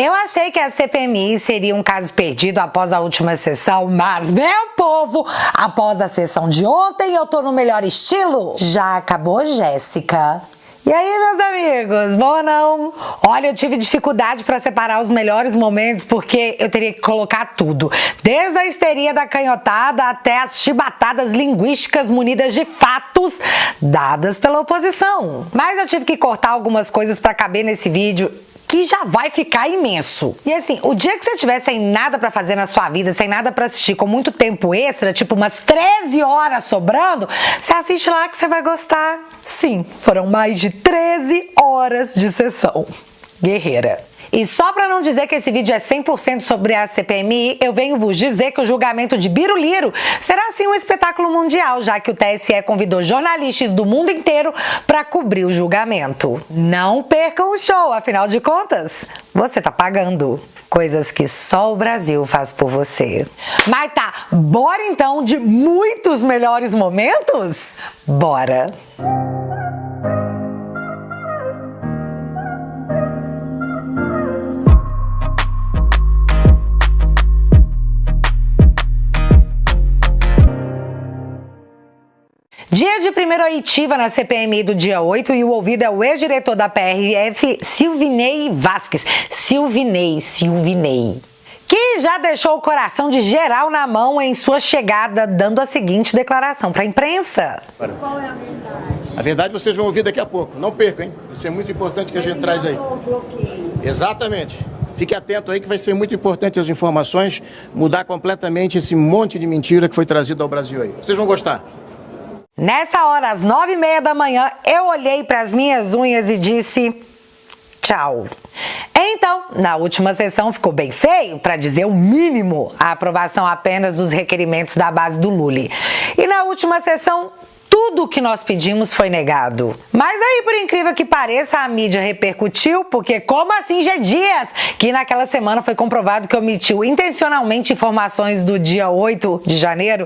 Eu achei que a CPMI seria um caso perdido após a última sessão, mas, meu povo, após a sessão de ontem, eu tô no melhor estilo. Já acabou, Jéssica? E aí, meus amigos, bom ou não? Olha, eu tive dificuldade para separar os melhores momentos porque eu teria que colocar tudo. Desde a histeria da canhotada até as chibatadas linguísticas munidas de fatos dadas pela oposição. Mas eu tive que cortar algumas coisas para caber nesse vídeo, que já vai ficar imenso. E assim, o dia que você tiver sem nada pra fazer na sua vida, sem nada pra assistir, com muito tempo extra, tipo umas 13 horas sobrando, você assiste lá que você vai gostar. Sim, foram mais de 13 horas de sessão. Guerreira. E só pra não dizer que esse vídeo é 100% sobre a CPMI, eu venho vos dizer que o julgamento de Biruliro será sim um espetáculo mundial, já que o TSE convidou jornalistas do mundo inteiro pra cobrir o julgamento. Não percam o show, afinal de contas, você tá pagando. Coisas que só o Brasil faz por você. Mas tá, bora então de muitos melhores momentos? Bora! Dia de primeira oitiva na CPMI do dia 8 e o ouvido é o ex-diretor da PRF, Silvinei Vasquez. Silvinei. Que já deixou o coração de geral na mão em sua chegada, dando a seguinte declaração para a imprensa. Qual é a verdade? A verdade vocês vão ouvir daqui a pouco. Não percam, hein? Isso é muito importante que a gente traz aí. Os bloqueios. Exatamente. Fique atento aí que vai ser muito importante as informações, mudar completamente esse monte de mentira que foi trazido ao Brasil aí. Vocês vão gostar. Nessa hora, às 9h30 da manhã, eu olhei para as minhas unhas e disse tchau. Então, na última sessão ficou bem feio, para dizer o mínimo, a aprovação apenas dos requerimentos da base do Lully. E na última sessão, tudo o que nós pedimos foi negado. Mas aí, por incrível que pareça, a mídia repercutiu, porque como assim G. Dias, que naquela semana foi comprovado que omitiu intencionalmente informações do dia 8 de janeiro,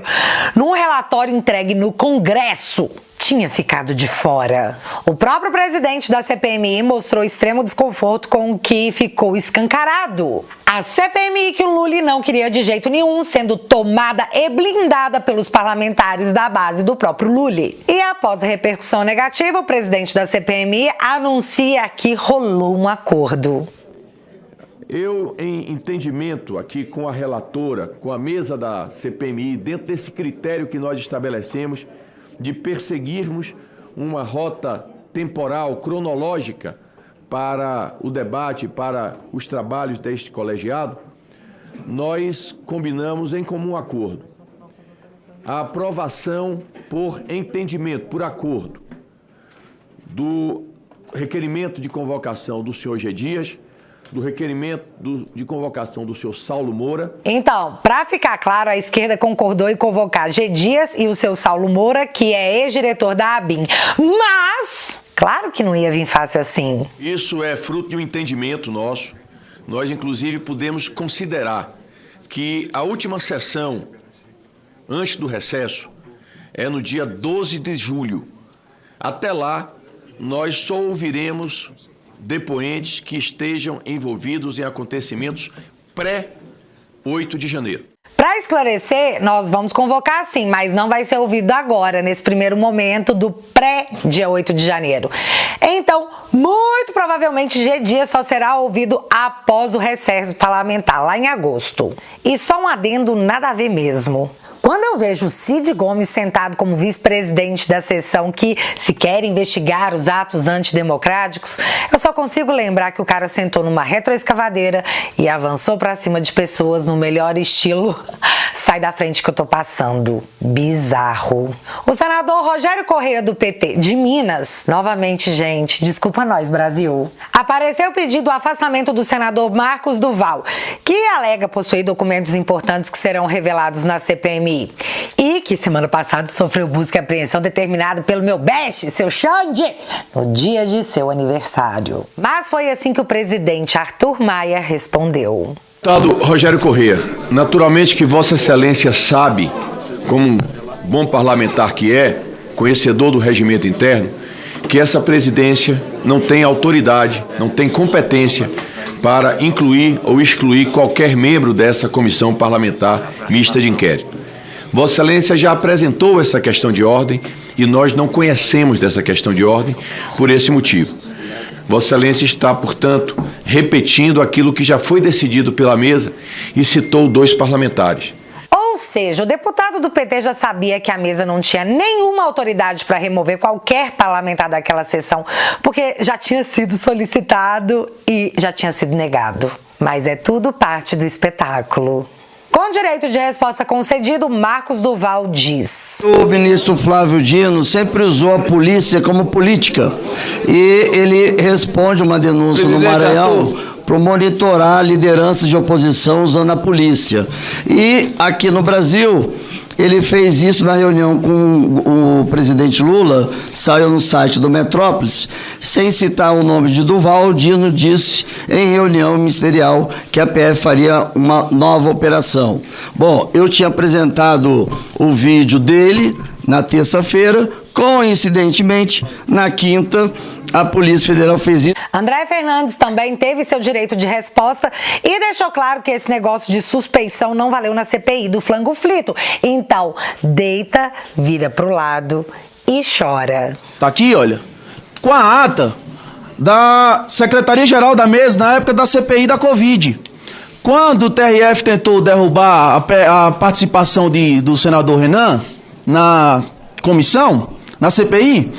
num relatório entregue no Congresso, tinha ficado de fora. O próprio presidente da CPMI mostrou extremo desconforto com o que ficou escancarado. A CPMI que o Lully não queria de jeito nenhum, sendo tomada e blindada pelos parlamentares da base do próprio Lully. E após a repercussão negativa, o presidente da CPMI anuncia que rolou um acordo. Eu, em entendimento aqui com a relatora, com a mesa da CPMI, dentro desse critério que nós estabelecemos, de perseguirmos uma rota temporal, cronológica para o debate, para os trabalhos deste colegiado, nós combinamos em comum acordo a aprovação por entendimento, por acordo, do requerimento de convocação do senhor G. Dias, do requerimento de convocação do senhor Saulo Moura. Então, para ficar claro, a esquerda concordou em convocar G. Dias e o seu Saulo Moura, que é ex-diretor da ABIN. Mas, claro que não ia vir fácil assim. Isso é fruto de um entendimento nosso. Nós, inclusive, podemos considerar que a última sessão, antes do recesso, é no dia 12 de julho. Até lá, nós só ouviremos depoentes que estejam envolvidos em acontecimentos pré-8 de janeiro. Para esclarecer, nós vamos convocar sim, mas não vai ser ouvido agora, nesse primeiro momento do pré-dia 8 de janeiro. Então, muito provavelmente G. Dias só será ouvido após o recesso parlamentar, lá em agosto. E só um adendo nada a ver mesmo. Quando eu vejo Cid Gomes sentado como vice-presidente da sessão que se quer investigar os atos antidemocráticos, eu só consigo lembrar que o cara sentou numa retroescavadeira e avançou pra cima de pessoas no melhor estilo sai da frente que eu tô passando. Bizarro. O senador Rogério Correia do PT de Minas, novamente, gente, desculpa nós, Brasil, apareceu pedindo o afastamento do senador Marcos Duval, que alega possuir documentos importantes que serão revelados na CPMI. E que semana passada sofreu busca e apreensão determinado pelo meu best, seu Xande, no dia de seu aniversário. Mas foi assim que o presidente Arthur Maia respondeu. Deputado Rogério Correia, naturalmente que Vossa Excelência sabe, como um bom parlamentar que é, conhecedor do regimento interno, que essa presidência não tem autoridade, não tem competência para incluir ou excluir qualquer membro dessa comissão parlamentar mista de inquérito. Vossa Excelência já apresentou essa questão de ordem e nós não conhecemos dessa questão de ordem por esse motivo. Vossa Excelência está, portanto, repetindo aquilo que já foi decidido pela mesa e citou 2 parlamentares. Ou seja, o deputado do PT já sabia que a mesa não tinha nenhuma autoridade para remover qualquer parlamentar daquela sessão, porque já tinha sido solicitado e já tinha sido negado. Mas é tudo parte do espetáculo. Com direito de resposta concedido, Marcos Duval diz: O ministro Flávio Dino sempre usou a polícia como política e ele responde uma denúncia no Maranhão para monitorar a liderança de oposição usando a polícia. E aqui no Brasil, ele fez isso na reunião com o presidente Lula, saiu no site do Metrópolis, sem citar o nome de Duval. O Dino disse em reunião ministerial que a PF faria uma nova operação. Bom, eu tinha apresentado o vídeo dele na terça-feira, coincidentemente, na quinta, a Polícia Federal fez isso. André Fernandes também teve seu direito de resposta e deixou claro que esse negócio de suspeição não valeu na CPI do flango frito. Então, deita, vira pro lado e chora. Tá aqui, olha, com a ata da Secretaria-Geral da Mesa na época da CPI da Covid. Quando o TRF tentou derrubar a participação do senador Renan na comissão, na CPI,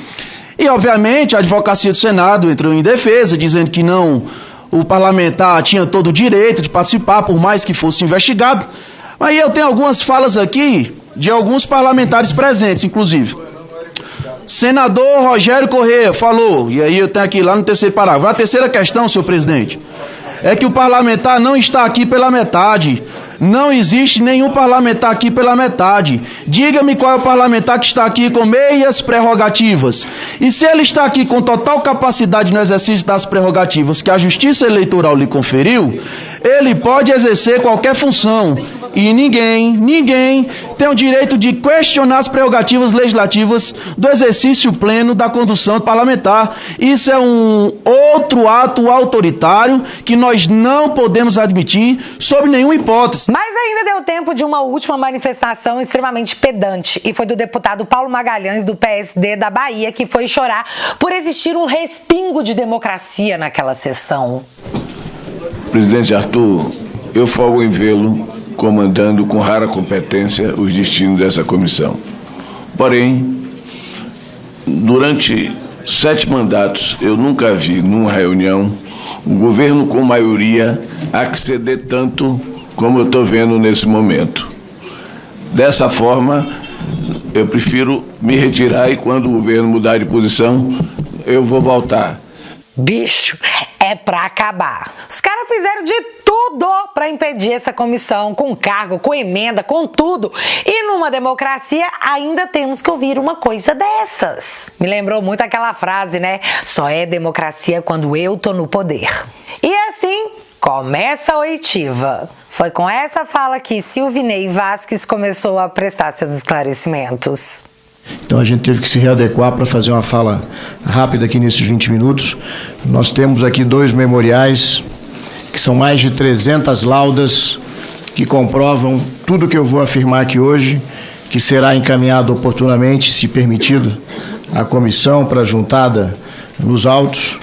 e obviamente a advocacia do Senado entrou em defesa, dizendo que não, o parlamentar tinha todo o direito de participar, por mais que fosse investigado. Aí eu tenho algumas falas aqui de alguns parlamentares presentes, inclusive. Senador Rogério Correia falou, e aí eu tenho aqui lá no terceiro parágrafo. A terceira questão, senhor presidente, é que o parlamentar não está aqui pela metade. Não existe nenhum parlamentar aqui pela metade. Diga-me qual é o parlamentar que está aqui com meias prerrogativas. E se ele está aqui com total capacidade no exercício das prerrogativas que a Justiça Eleitoral lhe conferiu, ele pode exercer qualquer função. E ninguém tem o direito de questionar as prerrogativas legislativas do exercício pleno da condução parlamentar. Isso é um outro ato autoritário que nós não podemos admitir sob nenhuma hipótese. Mas ainda deu tempo de uma última manifestação extremamente pedante, e foi do deputado Paulo Magalhães, do PSD da Bahia, que foi chorar por existir um respingo de democracia naquela sessão. Presidente Arthur, eu folgo em vê-lo comandando com rara competência os destinos dessa comissão. Porém, durante 7 mandatos, eu nunca vi, numa reunião, o governo com maioria acceder tanto como eu estou vendo nesse momento. Dessa forma, eu prefiro me retirar e quando o governo mudar de posição, eu vou voltar. Bicho, é pra acabar. Os caras fizeram de tudo pra impedir essa comissão, com cargo, com emenda, com tudo. E numa democracia ainda temos que ouvir uma coisa dessas. Me lembrou muito aquela frase, né? Só é democracia quando eu tô no poder. E assim começa a oitiva. Foi com essa fala que Silvinei Vasquez começou a prestar seus esclarecimentos. Então a gente teve que se readequar para fazer uma fala rápida aqui nesses 20 minutos. Nós temos aqui 2 memoriais, que são mais de 300 laudas, que comprovam tudo que eu vou afirmar aqui hoje, que será encaminhado oportunamente, se permitido, à comissão para juntada nos autos,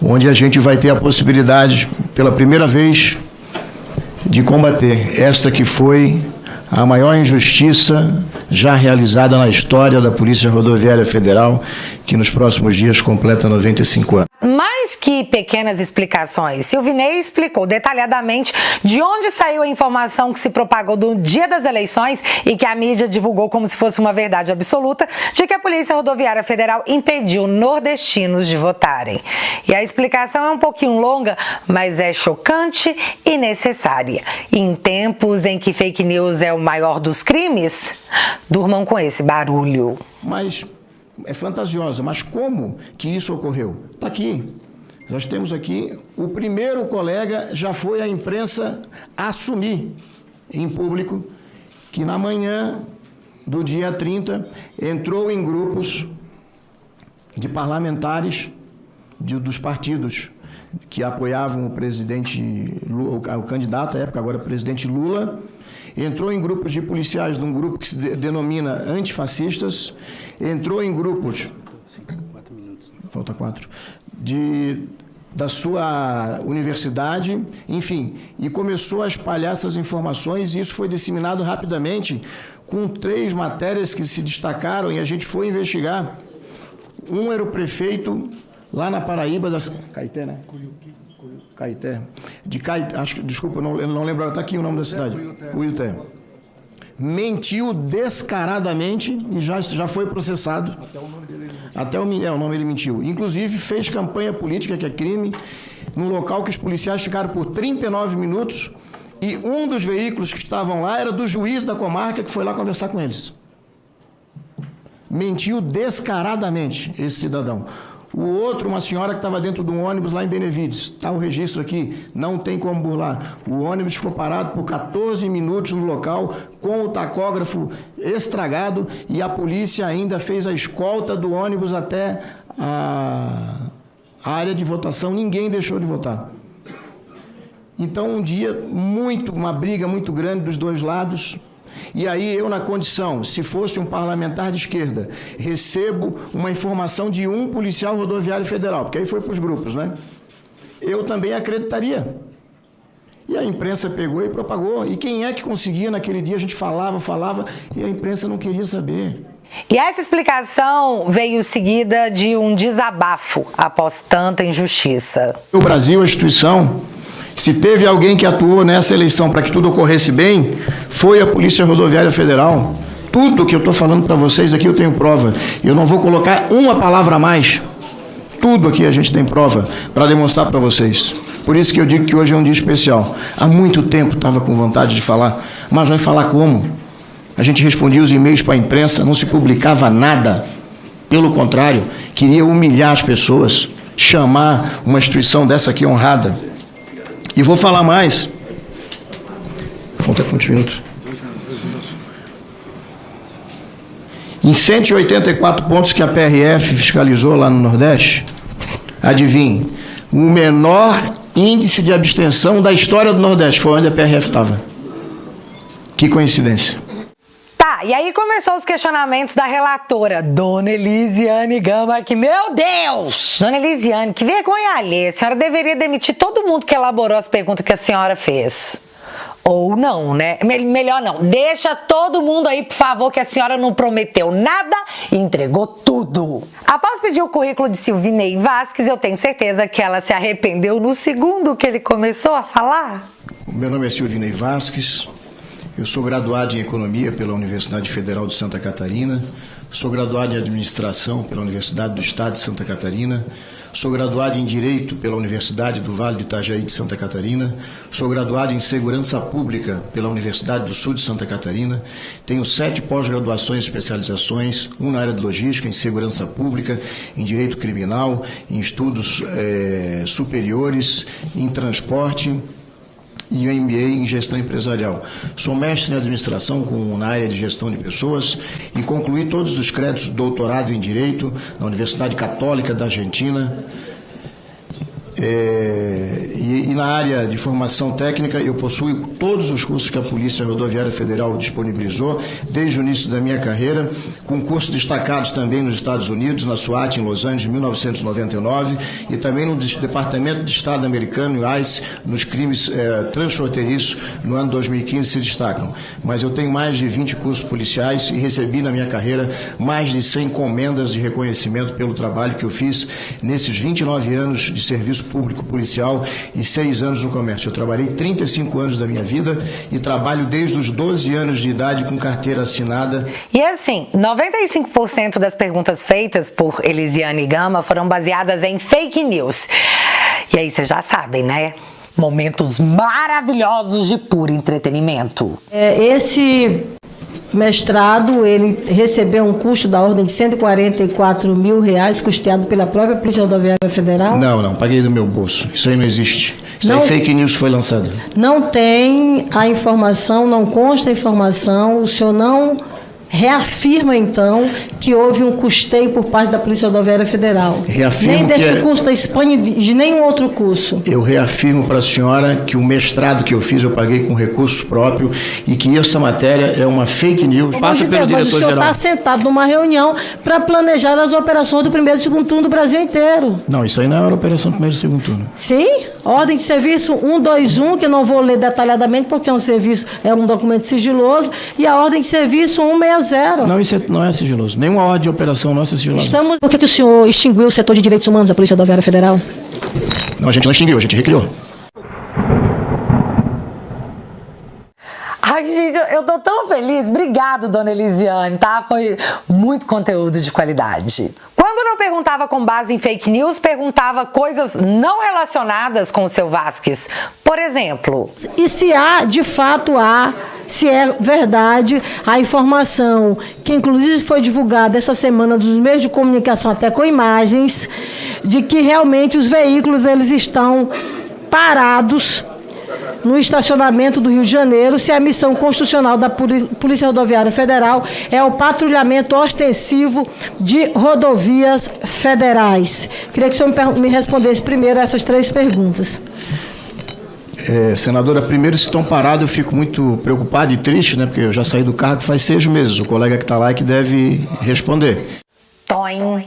onde a gente vai ter a possibilidade, pela primeira vez, de combater esta que foi a maior injustiça já realizada na história da Polícia Rodoviária Federal, que nos próximos dias completa 95 anos. Mais que pequenas explicações, Silvinei explicou detalhadamente de onde saiu a informação que se propagou no dia das eleições e que a mídia divulgou como se fosse uma verdade absoluta, de que a Polícia Rodoviária Federal impediu nordestinos de votarem. E a explicação é um pouquinho longa, mas é chocante e necessária. Em tempos em que fake news é o maior dos crimes, durmam com esse barulho. Mas é fantasiosa, mas como que isso ocorreu? Está aqui. Nós temos aqui, o primeiro colega já foi à imprensa assumir em público que na manhã do dia 30 entrou em grupos de parlamentares dos partidos que apoiavam o presidente, o candidato à época, agora presidente Lula, entrou em grupos de policiais de um grupo que se denomina antifascistas, entrou em grupos, falta 4, da sua universidade, enfim, e começou a espalhar essas informações, e isso foi disseminado rapidamente, com 3 matérias que se destacaram, e a gente foi investigar. Um era o prefeito lá na Paraíba, Caeté, né? Caeté. Desculpa, eu não lembro, está aqui o nome da cidade. Cuiuté. Mentiu descaradamente e já foi processado. Até o nome ele mentiu. Inclusive fez campanha política, que é crime, num local que os policiais ficaram por 39 minutos e um dos veículos que estavam lá era do juiz da comarca que foi lá conversar com eles. Mentiu descaradamente esse cidadão. O outro, uma senhora que estava dentro de um ônibus lá em Benevides. Está o registro aqui, não tem como burlar. O ônibus ficou parado por 14 minutos no local, com o tacógrafo estragado, e a polícia ainda fez a escolta do ônibus até a área de votação. Ninguém deixou de votar. Então, um dia, uma briga muito grande dos dois lados. E aí eu, na condição, se fosse um parlamentar de esquerda, recebo uma informação de um policial rodoviário federal, porque aí foi para os grupos, né? Eu também acreditaria. E a imprensa pegou e propagou. E quem é que conseguia naquele dia? A gente falava, e a imprensa não queria saber. E essa explicação veio seguida de um desabafo após tanta injustiça. O Brasil, a instituição, se teve alguém que atuou nessa eleição para que tudo ocorresse bem, foi a Polícia Rodoviária Federal. Tudo que eu estou falando para vocês aqui eu tenho prova. Eu não vou colocar uma palavra a mais. Tudo aqui a gente tem prova para demonstrar para vocês. Por isso que eu digo que hoje é um dia especial. Há muito tempo estava com vontade de falar, mas vai falar como? A gente respondia os e-mails para a imprensa, não se publicava nada. Pelo contrário, queria humilhar as pessoas, chamar uma instituição dessa aqui honrada. E vou falar mais. Falta quantos minutos? Em 184 pontos que a PRF fiscalizou lá no Nordeste, adivinhe, o menor índice de abstenção da história do Nordeste foi onde a PRF estava. Que coincidência. Tá, e aí começou os questionamentos da relatora, Dona Elisiane Gama, que, meu Deus! Dona Elisiane, que vergonha alheia, a senhora deveria demitir todo mundo que elaborou as perguntas que a senhora fez. Ou não, né? Melhor não. Deixa todo mundo aí, por favor, que a senhora não prometeu nada e entregou tudo. Após pedir o currículo de Silvinei Vasquez, eu tenho certeza que ela se arrependeu no segundo que ele começou a falar. Meu nome é Silvinei Vasquez. Eu sou graduado em Economia pela Universidade Federal de Santa Catarina, sou graduado em Administração pela Universidade do Estado de Santa Catarina, sou graduado em Direito pela Universidade do Vale do Itajaí de Santa Catarina, sou graduado em Segurança Pública pela Universidade do Sul de Santa Catarina, tenho 7 pós-graduações e especializações, uma na área de Logística, em Segurança Pública, em Direito Criminal, em Estudos Superiores, em Transporte, e o MBA em Gestão Empresarial. Sou mestre em Administração na área de Gestão de Pessoas e concluí todos os créditos de doutorado em Direito na Universidade Católica da Argentina. E na área de formação técnica eu possuo todos os cursos que a Polícia Rodoviária Federal disponibilizou desde o início da minha carreira, com cursos destacados também nos Estados Unidos, na SWAT em Los Angeles em 1999 e também no Departamento de Estado americano, ICE, nos crimes transfronteiriços no ano 2015 se destacam. Mas eu tenho mais de 20 cursos policiais e recebi na minha carreira mais de 100 encomendas de reconhecimento pelo trabalho que eu fiz nesses 29 anos de serviço público policial e 6 anos no comércio. Eu trabalhei 35 anos da minha vida e trabalho desde os 12 anos de idade com carteira assinada. E assim, 95% das perguntas feitas por Elisiane Gama foram baseadas em fake news. E aí vocês já sabem, né? Momentos maravilhosos de puro entretenimento. Esse mestrado, ele recebeu um custo da ordem de R$144 mil, custeado pela própria Polícia Rodoviária Federal? Não, paguei do meu bolso. Isso aí não existe. Isso aí fake news foi lançado. Não tem a informação, não consta a informação, o senhor não reafirma, então, que houve um custeio por parte da Polícia Rodoviária Federal. Reafirmo nem deste que curso da Espanha e de nenhum outro curso. Eu reafirmo para a senhora que o mestrado que eu fiz eu paguei com recurso próprio e que essa matéria é uma fake news. Passa pelo Mas o senhor diretor-geral. está sentado numa reunião para planejar as operações do primeiro e segundo turno do Brasil inteiro. Não, isso aí não era operação primeiro e segundo turno. Sim, ordem de serviço 121, que eu não vou ler detalhadamente porque é um documento sigiloso, e a ordem de serviço 160. Não, isso não é sigiloso. Nenhuma ordem de operação nossa é sigilosa. Por que o senhor extinguiu o setor de direitos humanos da Polícia Rodoviária Federal? Não, a gente não extinguiu, a gente recriou. Ai, gente, eu tô tão feliz. Obrigado, dona Elisiane, tá? Foi muito conteúdo de qualidade. Quando não perguntava com base em fake news, perguntava coisas não relacionadas com o seu Vasquez. Por exemplo... E se há, de fato se é verdade a informação que inclusive foi divulgada essa semana dos meios de comunicação, até com imagens, de que realmente os veículos eles estão parados no estacionamento do Rio de Janeiro, se a missão constitucional da Polícia Rodoviária Federal é o patrulhamento ostensivo de rodovias federais. Queria que o senhor me respondesse primeiro essas 3 perguntas. Senadora, primeiro, se estão parados, eu fico muito preocupado e triste, né? Porque eu já saí do cargo faz 6 meses. O colega que está lá é que deve responder. Toim.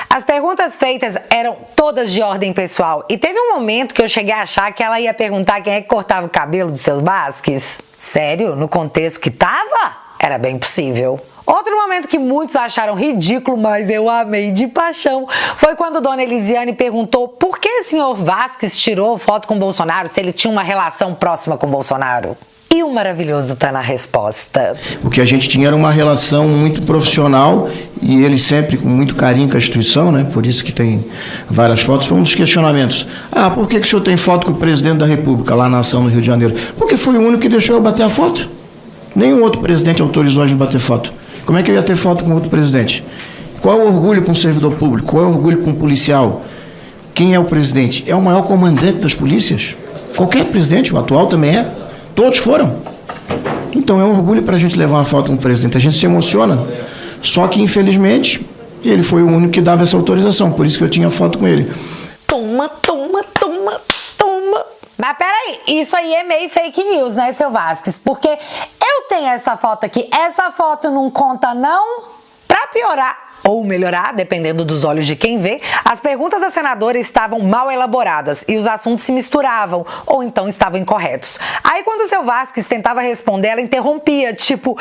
As perguntas feitas eram todas de ordem pessoal. E teve um momento que eu cheguei a achar que ela ia perguntar quem é que cortava o cabelo dos seus Vasquez. Sério? No contexto que tava? Era bem possível. Outro momento que muitos acharam ridículo, mas eu amei de paixão, foi quando dona Elisiane perguntou por que o senhor Vasquez tirou foto com Bolsonaro se ele tinha uma relação próxima com Bolsonaro. E o maravilhoso tá na resposta. O que a gente tinha era uma relação muito profissional e ele sempre com muito carinho com a instituição, né? Por isso que tem várias fotos. Foi um dos questionamentos. Por que o senhor tem foto com o presidente da República lá na ação no Rio de Janeiro? Porque foi o único que deixou eu bater a foto. Nenhum outro presidente autorizou a gente bater foto. Como é que eu ia ter foto com outro presidente? Qual é o orgulho para um servidor público? Qual é o orgulho para um policial? Quem é o presidente? É o maior comandante das polícias? Qualquer presidente, o atual também é. Todos foram. Então é um orgulho para a gente levar uma foto com o presidente. A gente se emociona. Só que, infelizmente, ele foi o único que dava essa autorização. Por isso que eu tinha foto com ele. Toma. Mas peraí, isso aí é meio fake news, né, seu Vasquez? Porque eu tenho essa foto aqui. Essa foto não conta, não? Pra piorar ou melhorar, dependendo dos olhos de quem vê, as perguntas da senadora estavam mal elaboradas e os assuntos se misturavam ou então estavam incorretos. Aí quando o seu Vasquez tentava responder, ela interrompia, tipo...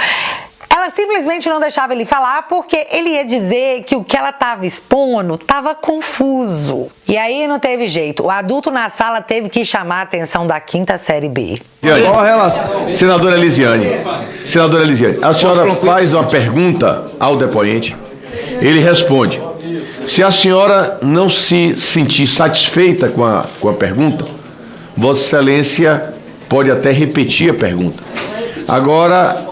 Ela simplesmente não deixava ele falar porque ele ia dizer que o que ela estava expondo estava confuso. E aí não teve jeito. O adulto na sala teve que chamar a atenção da 5ª série B. Qual a relação? Senadora Elisiane, a senhora faz uma pergunta ao depoente, ele responde. Se a senhora não se sentir satisfeita com a pergunta, Vossa Excelência pode até repetir a pergunta. Agora,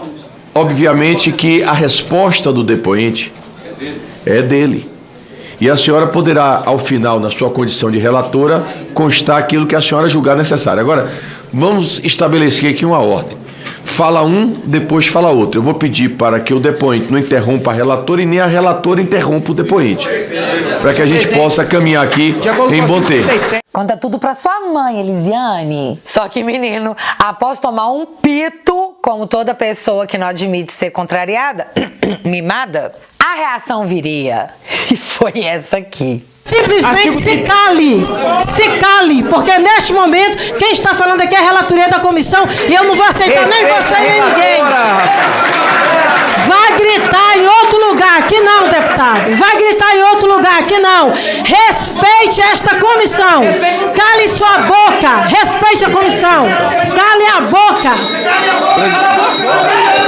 obviamente que a resposta do depoente é dele. E a senhora poderá, ao final, na sua condição de relatora, constar aquilo que a senhora julgar necessário. Agora, vamos estabelecer aqui uma ordem. Fala um, depois fala outro. Eu vou pedir para que o depoente não interrompa a relatora e nem a relatora interrompa o depoente. Para que a gente possa caminhar aqui em bom tempo. Conta tudo pra sua mãe, Elisiane. Só que, menino, após tomar um pito, como toda pessoa que não admite ser contrariada, mimada, a reação viria. E foi essa aqui. Simplesmente se cale, porque neste momento quem está falando aqui é a relatoria da comissão e eu não vou aceitar nem você nem ninguém. Vai gritar em outro lugar, aqui não, deputado. Vai gritar em outro lugar, aqui não. Respeite esta comissão. Cale sua boca. Respeite a comissão. Cale a boca.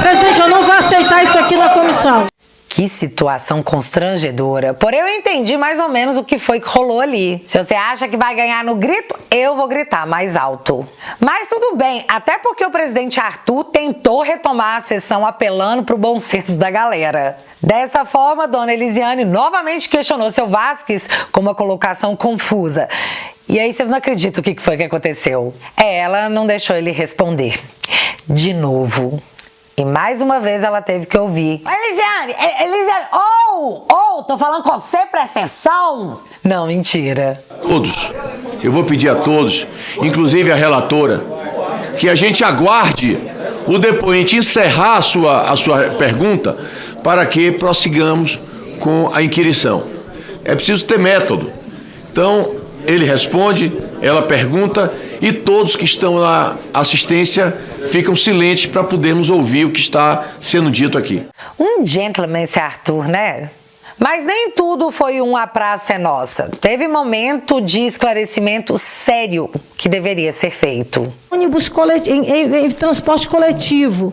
Presidente, eu não vou aceitar isso aqui na comissão. Que situação constrangedora. Porém, eu entendi mais ou menos o que foi que rolou ali. Se você acha que vai ganhar no grito, eu vou gritar mais alto. Mas tudo bem, até porque o presidente Arthur tentou retomar a sessão apelando pro bom senso da galera. Dessa forma, dona Elisiane novamente questionou seu Vasquez com uma colocação confusa. E aí vocês não acreditam o que foi que aconteceu. Ela não deixou ele responder. De novo. E mais uma vez ela teve que ouvir: Elisiane, tô falando com você, presta atenção. Não, mentira. Todos, eu vou pedir a todos, inclusive a relatora, que a gente aguarde o depoente encerrar a sua pergunta para que prossigamos com a inquirição. É preciso ter método. Então, ele responde, ela pergunta e todos que estão na assistência ficam silentes para podermos ouvir o que está sendo dito aqui. Um gentleman esse Arthur, né? Mas nem tudo foi uma praça é nossa. Teve momento de esclarecimento sério que deveria ser feito. Ônibus em transporte coletivo.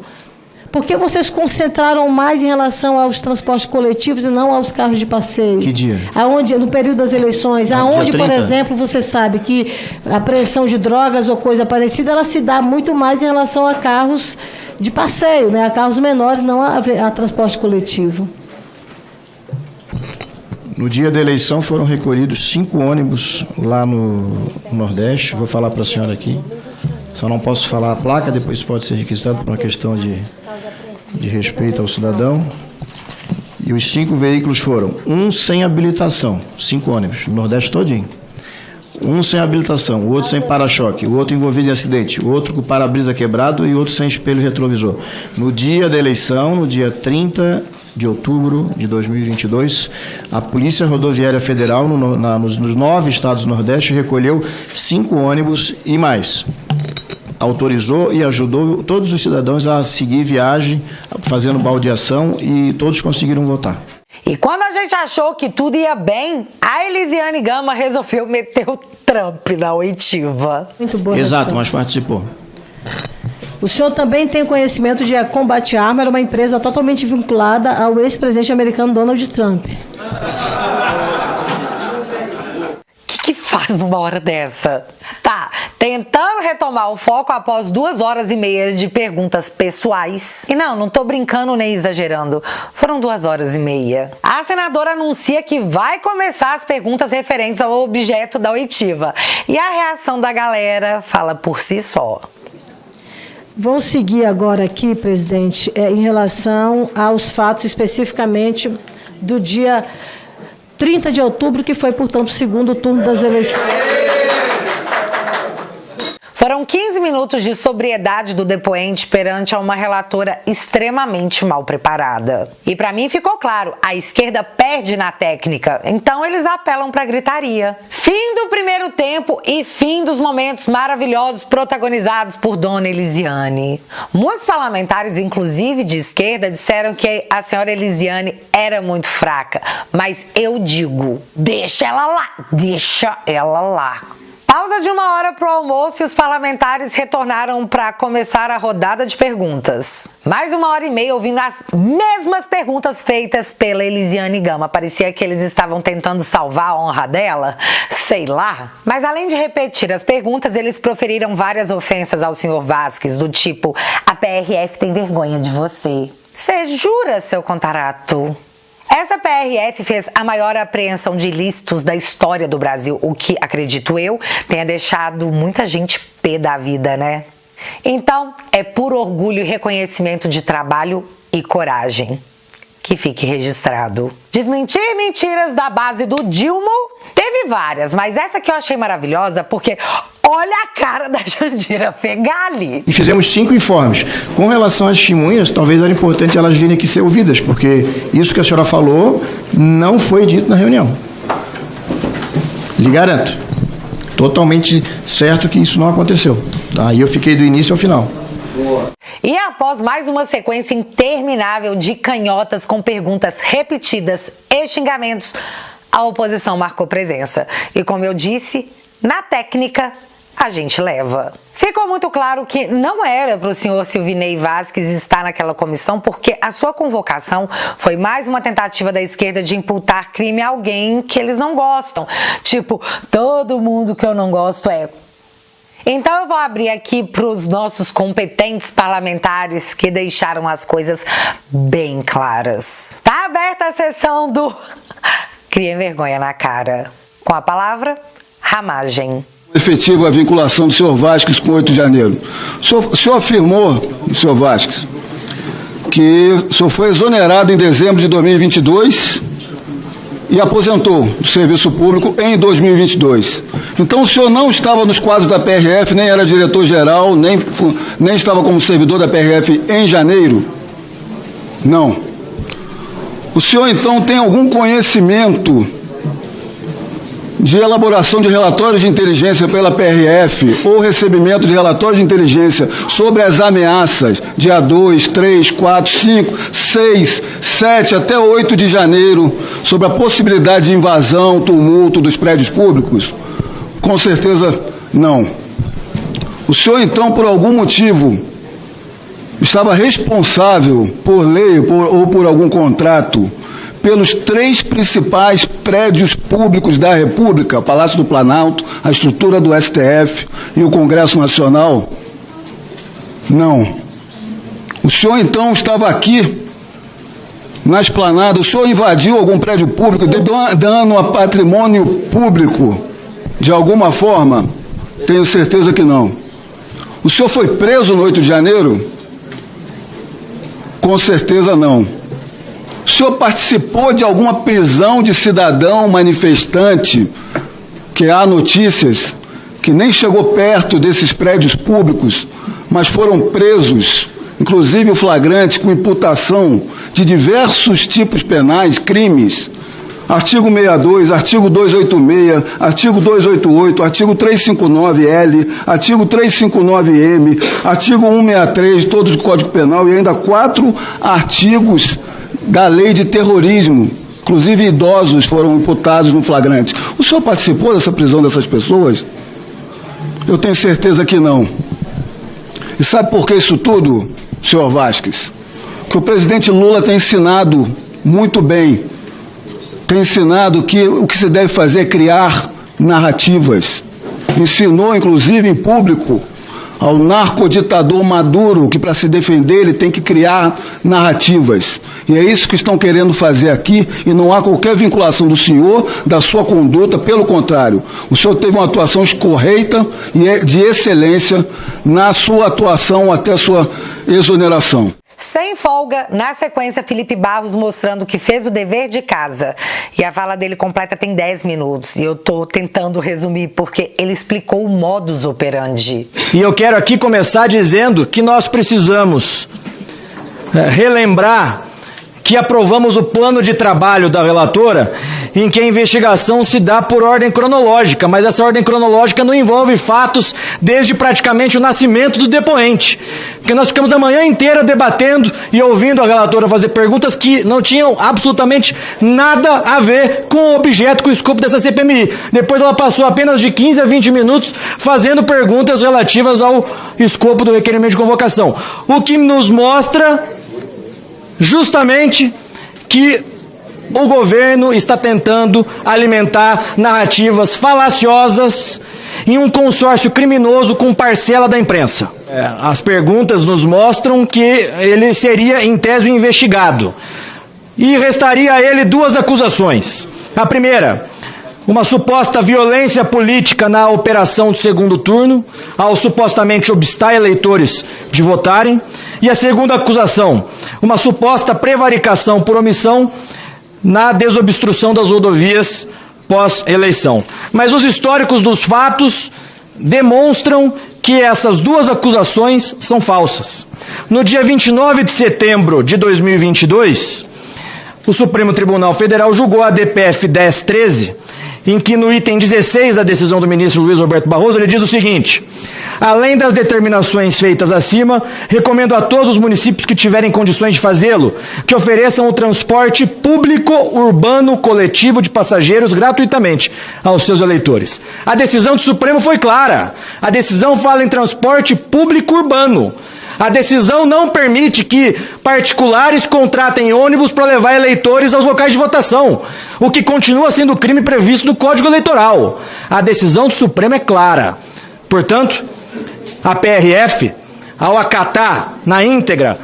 Por que vocês concentraram mais em relação aos transportes coletivos e não aos carros de passeio? Que dia? Aonde, no período das eleições, aonde, por exemplo, você sabe que a apreensão de drogas ou coisa parecida, ela se dá muito mais em relação a carros de passeio, né? A carros menores, não a transporte coletivo. No dia da eleição foram recolhidos 5 ônibus lá no Nordeste. Vou falar para a senhora aqui. Só não posso falar a placa, depois pode ser requisitado por uma questão de respeito ao cidadão. E os 5 veículos foram: um sem habilitação, 5 ônibus, no Nordeste todinho. Um sem habilitação, o outro sem para-choque, o outro envolvido em acidente, o outro com para-brisa quebrado e outro sem espelho retrovisor. No dia da eleição, no dia 30 de outubro de 2022, a Polícia Rodoviária Federal, nos 9 estados do Nordeste, recolheu 5 ônibus e mais. Autorizou e ajudou todos os cidadãos a seguir viagem, fazendo baldeação, e todos conseguiram votar. E quando a gente achou que tudo ia bem, a Elisiane Gama resolveu meter o Trump na oitiva. Muito bom. Exato, mas participou. O senhor também tem conhecimento de a Combat Arms era uma empresa totalmente vinculada ao ex-presidente americano Donald Trump. O que faz numa hora dessa? Tá, tentando retomar o foco após 2 horas e meia de perguntas pessoais. E não tô brincando nem exagerando. Foram 2 horas e meia. A senadora anuncia que vai começar as perguntas referentes ao objeto da oitiva. E a reação da galera fala por si só. Vou seguir agora aqui, presidente, em relação aos fatos especificamente do dia 30 de outubro, que foi, portanto, o segundo turno das eleições. Foram 15 minutos de sobriedade do depoente perante a uma relatora extremamente mal preparada. E para mim ficou claro, a esquerda perde na técnica, então eles apelam para gritaria. Fim do primeiro tempo e fim dos momentos maravilhosos protagonizados por Dona Elisiane. Muitos parlamentares, inclusive de esquerda, disseram que a senhora Elisiane era muito fraca, mas eu digo, deixa ela lá. Pausa de 1 hora para o almoço e os parlamentares retornaram para começar a rodada de perguntas. Mais 1 hora e meia ouvindo as mesmas perguntas feitas pela Elisiane Gama. Parecia que eles estavam tentando salvar a honra dela, sei lá. Mas além de repetir as perguntas, eles proferiram várias ofensas ao senhor Vasquez, do tipo: a PRF tem vergonha de você. Você jura, seu contarato? Essa PRF fez a maior apreensão de ilícitos da história do Brasil, o que, acredito eu, tenha deixado muita gente pé da vida, né? Então, é por orgulho e reconhecimento de trabalho e coragem. Que fique registrado. Desmentir mentiras da base do Dilma teve várias, mas essa que eu achei maravilhosa porque olha a cara da Jandira Fegali. E fizemos 5 informes. Com relação às testemunhas, talvez era importante elas virem aqui ser ouvidas, porque isso que a senhora falou não foi dito na reunião. Lhe garanto. Totalmente certo que isso não aconteceu. Aí eu fiquei do início ao final. E após mais uma sequência interminável de canhotas com perguntas repetidas e xingamentos, a oposição marcou presença. E como eu disse, na técnica, a gente leva. Ficou muito claro que não era para o senhor Silvinei Vasquez estar naquela comissão, porque a sua convocação foi mais uma tentativa da esquerda de imputar crime a alguém que eles não gostam. Tipo, todo mundo que eu não gosto é... Então eu vou abrir aqui para os nossos competentes parlamentares que deixaram as coisas bem claras. Tá aberta a sessão do Criem Vergonha na Cara. Com a palavra, Ramagem. Efetiva a vinculação do senhor Vasquez com 8 de janeiro. O senhor afirmou, senhor Vasquez, que o senhor foi exonerado em dezembro de 2022 e aposentou do serviço público em 2022. Então o senhor não estava nos quadros da PRF, nem era diretor-geral, nem estava como servidor da PRF em janeiro? Não. O senhor então tem algum conhecimento de elaboração de relatórios de inteligência pela PRF ou recebimento de relatórios de inteligência sobre as ameaças dia 2, 3, 4, 5, 6, 7 até 8 de janeiro sobre a possibilidade de invasão, tumulto dos prédios públicos? Com certeza não. O senhor então, por algum motivo, estava responsável por lei ou por algum contrato pelos 3 principais prédios públicos da República, Palácio do Planalto, a estrutura do STF e o Congresso Nacional? Não. O senhor então estava aqui na esplanada, o senhor invadiu algum prédio público, dando a patrimônio público de alguma forma? Tenho certeza que não. O senhor foi preso no 8 de janeiro? Com certeza não. O senhor participou de alguma prisão de cidadão manifestante, que há notícias que nem chegou perto desses prédios públicos, mas foram presos, inclusive o flagrante, com imputação de diversos tipos penais, crimes? Artigo 62, artigo 286, artigo 288, artigo 359L, artigo 359M, artigo 163, todos do Código Penal, e ainda 4 artigos da lei de terrorismo, inclusive idosos foram imputados no flagrante. O senhor participou dessa prisão dessas pessoas? Eu tenho certeza que não. E sabe por que isso tudo, senhor Vasques? Que o presidente Lula tem ensinado muito bem, tem ensinado que o que se deve fazer é criar narrativas. Ensinou, inclusive, em público, ao narcoditador Maduro, que para se defender ele tem que criar narrativas. E é isso que estão querendo fazer aqui, e não há qualquer vinculação do senhor, da sua conduta, pelo contrário. O senhor teve uma atuação escorreita e de excelência na sua atuação até a sua exoneração. Sem folga, na sequência, Felipe Barros mostrando que fez o dever de casa. E a fala dele completa tem 10 minutos. E eu tô tentando resumir porque ele explicou o modus operandi. E eu quero aqui começar dizendo que nós precisamos relembrar que aprovamos o plano de trabalho da relatora, em que a investigação se dá por ordem cronológica, mas essa ordem cronológica não envolve fatos desde praticamente o nascimento do depoente. Porque nós ficamos a manhã inteira debatendo e ouvindo a relatora fazer perguntas que não tinham absolutamente nada a ver com o objeto, com o escopo dessa CPMI. Depois ela passou apenas de 15 a 20 minutos fazendo perguntas relativas ao escopo do requerimento de convocação. O que nos mostra justamente que o governo está tentando alimentar narrativas falaciosas em um consórcio criminoso com parcela da imprensa. As perguntas nos mostram que ele seria, em tese, investigado. E restaria a ele 2 acusações. A primeira, uma suposta violência política na operação do segundo turno, ao supostamente obstar eleitores de votarem. E a segunda acusação, uma suposta prevaricação por omissão na desobstrução das rodovias pós-eleição. Mas os históricos dos fatos demonstram que essas 2 acusações são falsas. No dia 29 de setembro de 2022, o Supremo Tribunal Federal julgou a DPF 1013, em que no item 16 da decisão do ministro Luiz Roberto Barroso, ele diz o seguinte: além das determinações feitas acima, recomendo a todos os municípios que tiverem condições de fazê-lo, que ofereçam o transporte público urbano coletivo de passageiros gratuitamente aos seus eleitores. A decisão do Supremo foi clara. A decisão fala em transporte público urbano. A decisão não permite que particulares contratem ônibus para levar eleitores aos locais de votação, o que continua sendo crime previsto no Código Eleitoral. A decisão do Supremo é clara. Portanto, a PRF, ao acatar na íntegra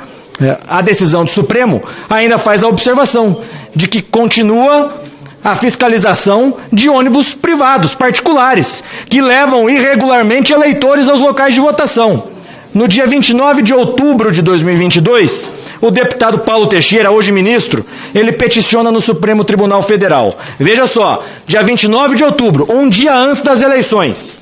a decisão do Supremo, ainda faz a observação de que continua a fiscalização de ônibus privados, particulares, que levam irregularmente eleitores aos locais de votação. No dia 29 de outubro de 2022, o deputado Paulo Teixeira, hoje ministro, ele peticiona no Supremo Tribunal Federal. Veja só, dia 29 de outubro, um dia antes das eleições.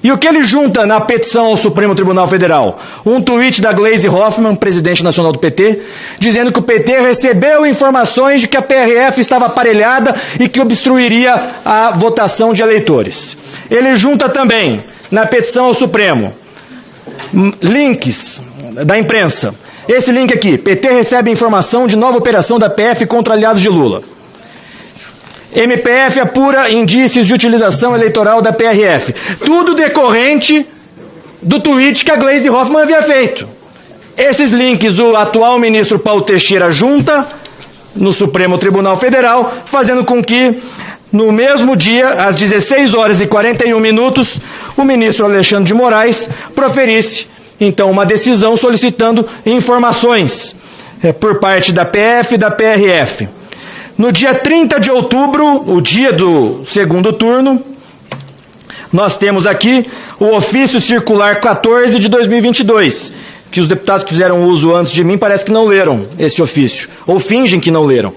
E o que ele junta na petição ao Supremo Tribunal Federal? Um tweet da Gleisi Hoffmann, presidente nacional do PT, dizendo que o PT recebeu informações de que a PRF estava aparelhada e que obstruiria a votação de eleitores. Ele junta também, na petição ao Supremo, links da imprensa. Esse link aqui, PT recebe informação de nova operação da PF contra aliados de Lula. MPF apura indícios de utilização eleitoral da PRF. Tudo decorrente do tweet que a Gleisi Hoffmann havia feito. Esses links o atual ministro Paulo Teixeira junta no Supremo Tribunal Federal, fazendo com que, no mesmo dia, às 16 horas e 41 minutos, o ministro Alexandre de Moraes proferisse, então, uma decisão solicitando informações por parte da PF e da PRF. No dia 30 de outubro, o dia do segundo turno, nós temos aqui o ofício circular 14 de 2022, que os deputados que fizeram uso antes de mim parece que não leram esse ofício, ou fingem que não leram.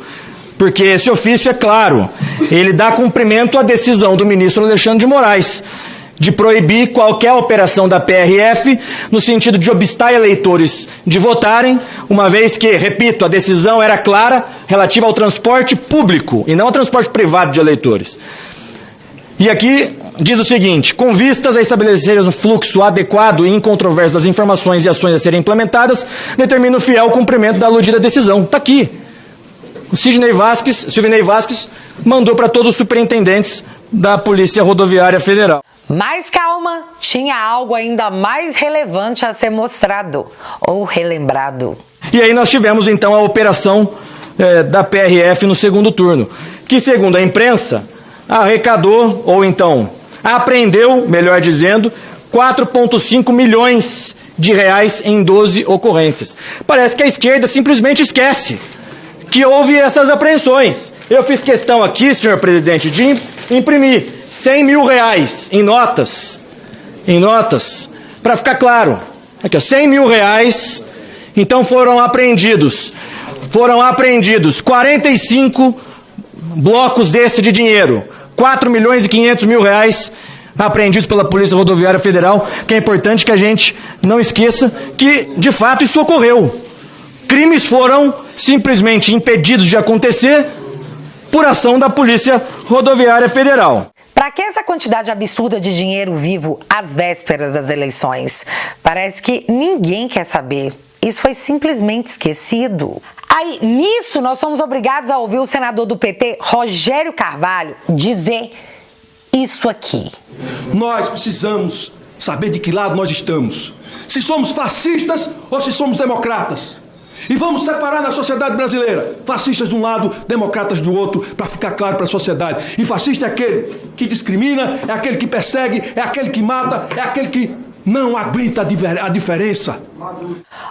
Porque esse ofício, é claro, ele dá cumprimento à decisão do ministro Alexandre de Moraes, de proibir qualquer operação da PRF no sentido de obstar eleitores de votarem, uma vez que, repito, a decisão era clara relativa ao transporte público e não ao transporte privado de eleitores. E aqui diz o seguinte: com vistas a estabelecer um fluxo adequado e incontroverso das informações e ações a serem implementadas, determina o fiel cumprimento da aludida decisão. Está aqui. O Silvinei Vasquez mandou para todos os superintendentes da Polícia Rodoviária Federal. Mas calma, tinha algo ainda mais relevante a ser mostrado ou relembrado. E aí nós tivemos então a operação da PRF no segundo turno, que segundo a imprensa arrecadou, ou então apreendeu, melhor dizendo, 4,5 milhões de reais em 12 ocorrências. Parece que a esquerda simplesmente esquece que houve essas apreensões. Eu fiz questão aqui, senhor presidente, de imprimir 100 mil reais em notas, para ficar claro. Aqui, ó, 100 mil reais, então foram apreendidos 45 blocos desse de dinheiro, 4 milhões e 500 mil reais apreendidos pela Polícia Rodoviária Federal, que é importante que a gente não esqueça que, de fato, isso ocorreu. Crimes foram simplesmente impedidos de acontecer por ação da Polícia Rodoviária Federal. Para que essa quantidade absurda de dinheiro vivo às vésperas das eleições? Parece que ninguém quer saber. Isso foi simplesmente esquecido. Aí, nisso, nós somos obrigados a ouvir o senador do PT, Rogério Carvalho, dizer isso aqui. Nós precisamos saber de que lado nós estamos. Se somos fascistas ou se somos democratas. E vamos separar na sociedade brasileira fascistas de um lado, democratas do outro, para ficar claro para a sociedade. E fascista é aquele que discrimina, é aquele que persegue, é aquele que mata, é aquele que não aguenta a diferença.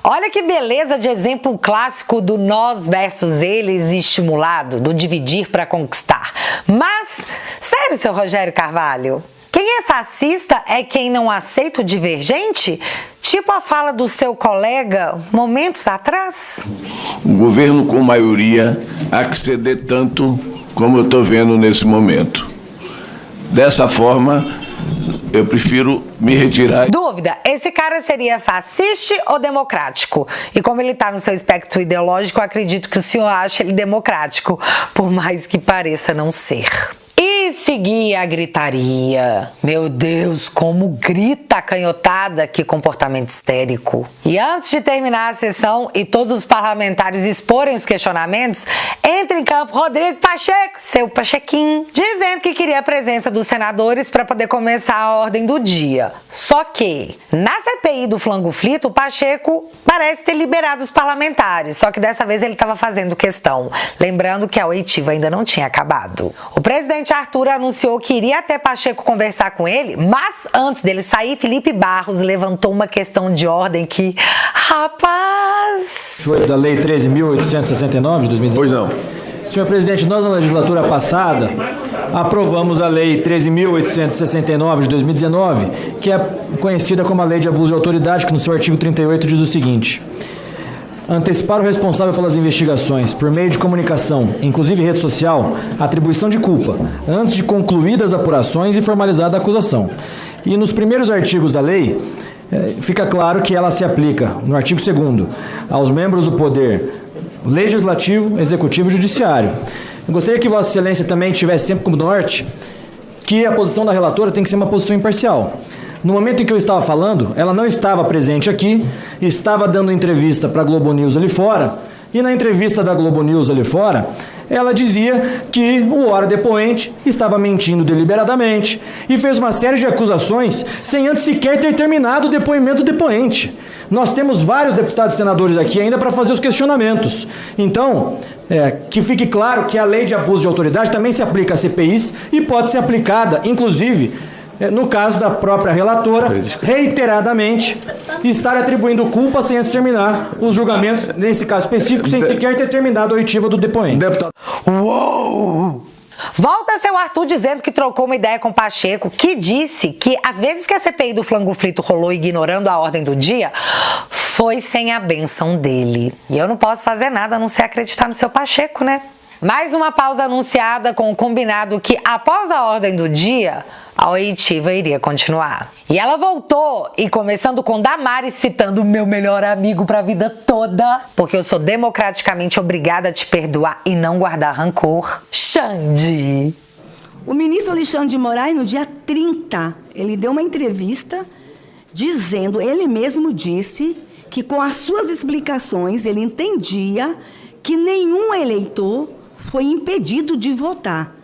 Olha que beleza de exemplo clássico do nós versus eles estimulado, do dividir para conquistar. Mas, sério, seu Rogério Carvalho? Quem é fascista é quem não aceita o divergente? Tipo a fala do seu colega momentos atrás? O governo com maioria há que ceder tanto como eu estou vendo nesse momento. Dessa forma, eu prefiro me retirar. Dúvida, esse cara seria fascista ou democrático? E como ele está no seu espectro ideológico, eu acredito que o senhor acha ele democrático, por mais que pareça não ser. E seguia a gritaria. Meu Deus, como grita a canhotada, que comportamento histérico. E antes de terminar a sessão e todos os parlamentares exporem os questionamentos, entra em campo Rodrigo Pacheco, seu Pachequinho, dizendo que queria a presença dos senadores para poder começar a ordem do dia. Só que, na CPI do Flango Frito, o Pacheco parece ter liberado os parlamentares, só que dessa vez ele estava fazendo questão, lembrando que a oitiva ainda não tinha acabado. O presidente Arthur anunciou que iria até Pacheco conversar com ele, mas antes dele sair, Felipe Barros levantou uma questão de ordem que, rapaz... Foi da Lei 13.869 de 2019? Pois não. Senhor presidente, nós na legislatura passada aprovamos a Lei 13.869 de 2019, que é conhecida como a Lei de Abuso de Autoridade, que no seu artigo 38 diz o seguinte: antecipar o responsável pelas investigações, por meio de comunicação, inclusive rede social, atribuição de culpa, antes de concluídas as apurações e formalizada a acusação. E nos primeiros artigos da lei, fica claro que ela se aplica, no artigo 2º, aos membros do Poder Legislativo, Executivo e Judiciário. Eu gostaria que Vossa Excelência também tivesse sempre como norte que a posição da relatora tem que ser uma posição imparcial. No momento em que eu estava falando, ela não estava presente aqui, estava dando entrevista para a Globo News ali fora, e na entrevista da Globo News ali fora, ela dizia que o ora depoente estava mentindo deliberadamente e fez uma série de acusações sem antes sequer ter terminado o depoimento do depoente. Nós temos vários deputados e senadores aqui ainda para fazer os questionamentos. Então, que fique claro que a lei de abuso de autoridade também se aplica a CPIs e pode ser aplicada, inclusive, no caso da própria relatora, reiteradamente, estar atribuindo culpa sem antes terminar os julgamentos, nesse caso específico, sem sequer ter terminado a oitiva do depoente. Uou! Volta seu Arthur dizendo que trocou uma ideia com o Pacheco, que disse que às vezes que a CPI do flango frito rolou ignorando a ordem do dia, foi sem a bênção dele. E eu não posso fazer nada a não ser acreditar no seu Pacheco, né? Mais uma pausa anunciada com o combinado que, após a ordem do dia, a oitiva iria continuar. E ela voltou, e começando com Damares citando o meu melhor amigo pra vida toda, porque eu sou democraticamente obrigada a te perdoar e não guardar rancor. Xande! O ministro Alexandre de Moraes, no dia 30, ele deu uma entrevista dizendo, ele mesmo disse, que com as suas explicações ele entendia que nenhum eleitor foi impedido de votar.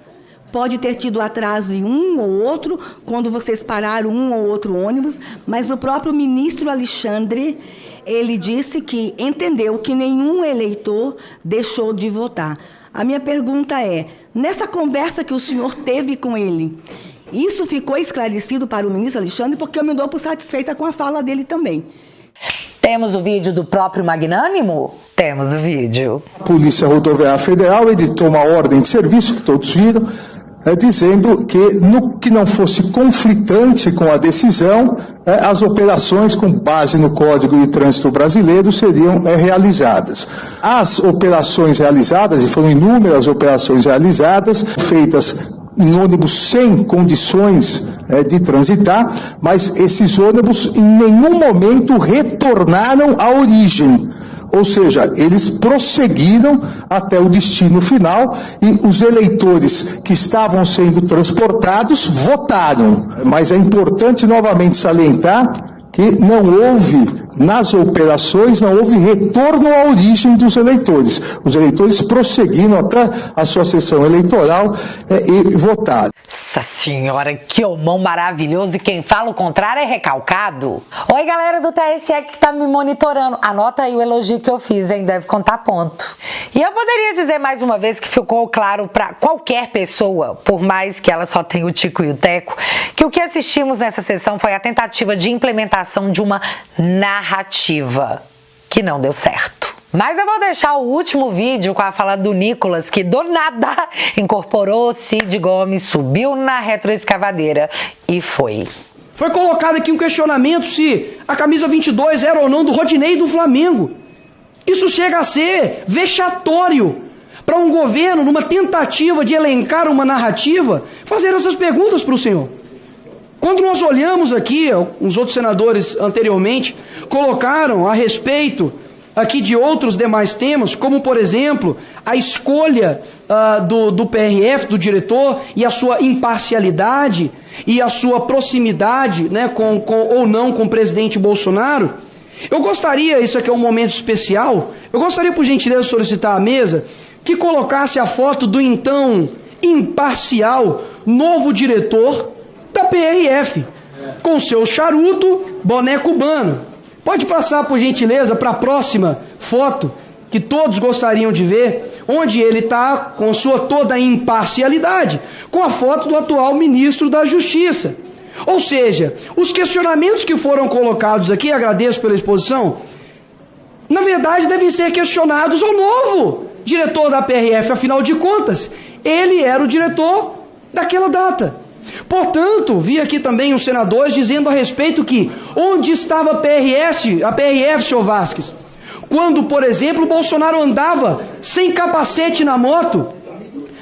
Pode ter tido atraso em um ou outro, quando vocês pararam um ou outro ônibus, mas o próprio ministro Alexandre, ele disse que entendeu que nenhum eleitor deixou de votar. A minha pergunta é, nessa conversa que o senhor teve com ele, isso ficou esclarecido para o ministro Alexandre, porque eu me dou por satisfeita com a fala dele também. Temos o vídeo do próprio Magnânimo? Temos o vídeo. A Polícia Rodoviária Federal editou uma ordem de serviço, que todos viram, dizendo que, no que não fosse conflitante com a decisão, as operações com base no Código de Trânsito Brasileiro seriam realizadas. As operações realizadas, e foram inúmeras operações realizadas, feitas em ônibus sem condições de transitar, mas esses ônibus em nenhum momento retornaram à origem. Ou seja, eles prosseguiram até o destino final e os eleitores que estavam sendo transportados votaram. Mas é importante novamente salientar que não houve, nas operações, não houve retorno à origem dos eleitores. Os eleitores prosseguiram até a sua sessão eleitoral e votaram. Nossa senhora, que homão maravilhoso, e quem fala o contrário é recalcado. Oi, galera do TSE que tá me monitorando, anota aí o elogio que eu fiz, hein, deve contar ponto. E eu poderia dizer mais uma vez que ficou claro para qualquer pessoa, por mais que ela só tenha o Tico e o Teco, que o que assistimos nessa sessão foi a tentativa de implementação de uma narrativa que não deu certo. Mas eu vou deixar o último vídeo com a fala do Nicolas, que do nada incorporou Cid Gomes, subiu na retroescavadeira e foi. Foi colocado aqui um questionamento se a camisa 22 era ou não do Rodinei do Flamengo. Isso chega a ser vexatório para um governo, numa tentativa de elencar uma narrativa, fazer essas perguntas para o senhor. Quando nós olhamos aqui, os outros senadores anteriormente colocaram a respeito aqui de outros demais temas, como por exemplo, a escolha do PRF, do diretor, e a sua imparcialidade e a sua proximidade, né, ou não com o presidente Bolsonaro. Eu gostaria, isso aqui é um momento especial, eu gostaria por gentileza solicitar à mesa que colocasse a foto do então imparcial novo diretor da PRF, com seu charuto, boné cubano. Pode passar, por gentileza, para a próxima foto, que todos gostariam de ver, onde ele está com sua toda imparcialidade, com a foto do atual ministro da Justiça. Ou seja, os questionamentos que foram colocados aqui, agradeço pela exposição, na verdade devem ser questionados ao novo diretor da PRF, afinal de contas, ele era o diretor daquela data. Portanto, vi aqui também os senadores dizendo a respeito que onde estava a PRF, senhor Vasquez, quando, por exemplo, o Bolsonaro andava sem capacete na moto.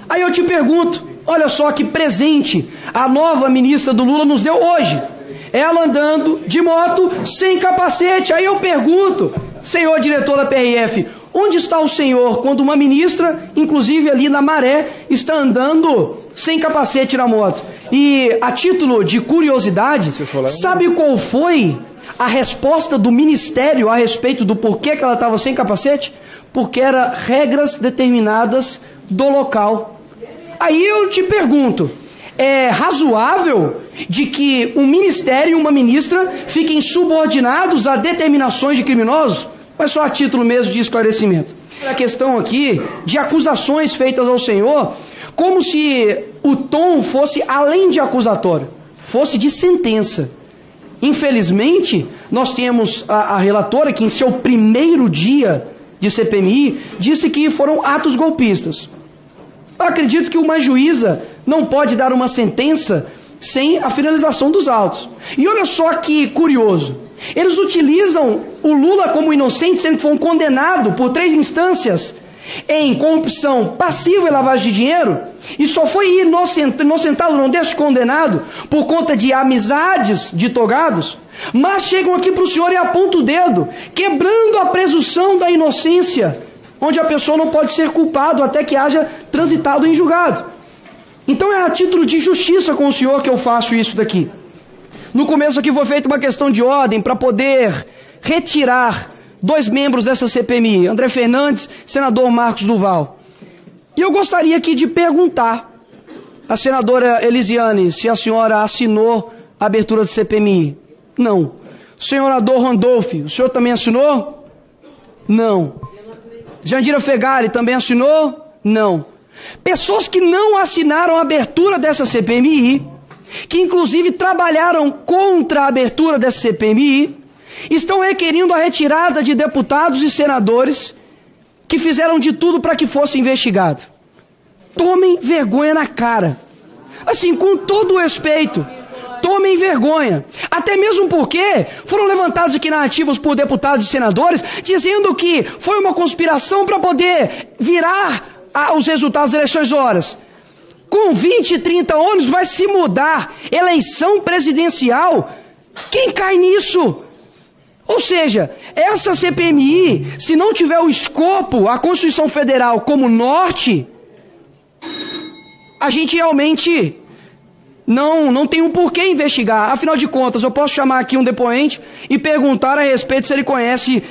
Aí eu te pergunto, olha só que presente a nova ministra do Lula nos deu hoje. Ela andando de moto sem capacete. Aí eu pergunto, senhor diretor da PRF, onde está o senhor quando uma ministra, inclusive ali na Maré, está andando sem capacete na moto? E a título de curiosidade, sabe qual foi a resposta do Ministério a respeito do porquê que ela estava sem capacete? Porque eram regras determinadas do local. Aí eu te pergunto, é razoável de que um ministério e uma ministra fiquem subordinados a determinações de criminosos? Mas só a título mesmo de esclarecimento. A questão aqui de acusações feitas ao senhor, como se o tom fosse além de acusatório, fosse de sentença. Infelizmente, nós temos a relatora que em seu primeiro dia de CPMI disse que foram atos golpistas. Eu acredito que uma juíza não pode dar uma sentença sem a finalização dos autos. E olha só que curioso. Eles utilizam o Lula como inocente, sendo que foi condenado por 3 instâncias em corrupção passiva e lavagem de dinheiro, e só foi inocentado, não descondenado, por conta de amizades de togados, mas chegam aqui para o senhor e apontam o dedo, quebrando a presunção da inocência, onde a pessoa não pode ser culpado até que haja transitado em julgado. Então é a título de justiça com o senhor que eu faço isso daqui. No começo aqui foi feita uma questão de ordem para poder retirar 2 membros dessa CPMI, André Fernandes, senador Marcos Duval. E eu gostaria aqui de perguntar à senadora Elisiane se a senhora assinou a abertura da CPMI. Não. Senador Randolph, o senhor também assinou? Não. Jandira Fegali também assinou? Não. Pessoas que não assinaram a abertura dessa CPMI, que inclusive trabalharam contra a abertura dessa CPMI, estão requerindo a retirada de deputados e senadores que fizeram de tudo para que fosse investigado. Tomem vergonha na cara. Assim, com todo o respeito, tomem vergonha. Até mesmo porque foram levantados aqui narrativas por deputados e senadores dizendo que foi uma conspiração para poder virar os resultados das eleições horas. Com 20, 30 anos vai se mudar eleição presidencial. Quem cai nisso? Ou seja, essa CPMI, se não tiver o escopo, a Constituição Federal como norte, a gente realmente não tem um porquê investigar. Afinal de contas, eu posso chamar aqui um depoente e perguntar a respeito se ele conhece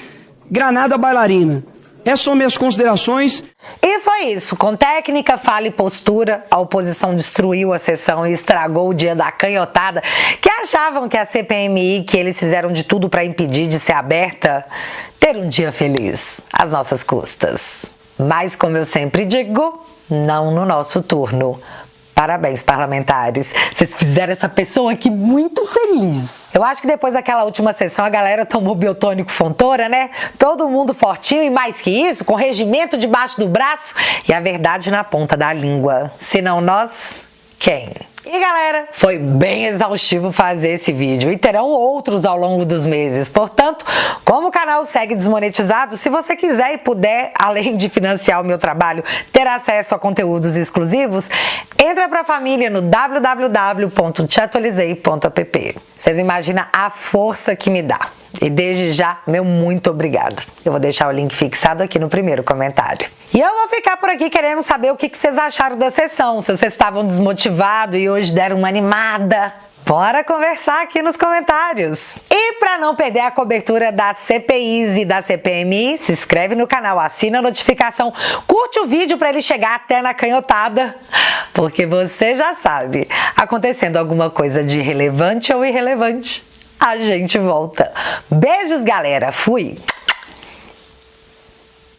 Granada Bailarina. Essas são minhas considerações. E foi isso. Com técnica, fala e postura, a oposição destruiu a sessão e estragou o dia da canhotada, que achavam que a CPMI, que eles fizeram de tudo para impedir de ser aberta, ter um dia feliz, às nossas custas. Mas, como eu sempre digo, não no nosso turno. Parabéns, parlamentares. Vocês fizeram essa pessoa aqui muito feliz. Eu acho que depois daquela última sessão a galera tomou biotônico Fontoura, né? Todo mundo fortinho e mais que isso, com regimento debaixo do braço e a verdade na ponta da língua. Se não nós, quem? E galera, foi bem exaustivo fazer esse vídeo e terão outros ao longo dos meses. Portanto, como o canal segue desmonetizado, se você quiser e puder, além de financiar o meu trabalho, ter acesso a conteúdos exclusivos, entra pra família no www.teatualizei.app. Vocês imaginam a força que me dá. E desde já, meu muito obrigado. Eu vou deixar o link fixado aqui no primeiro comentário. E eu vou ficar por aqui querendo saber o que vocês acharam da sessão. Se vocês estavam desmotivados e hoje deram uma animada. Bora conversar aqui nos comentários. E para não perder a cobertura das CPIs e da CPMI, se inscreve no canal, assina a notificação, curte o vídeo para ele chegar até na canhotada, porque você já sabe, acontecendo alguma coisa de relevante ou irrelevante, a gente volta. Beijos, galera. Fui!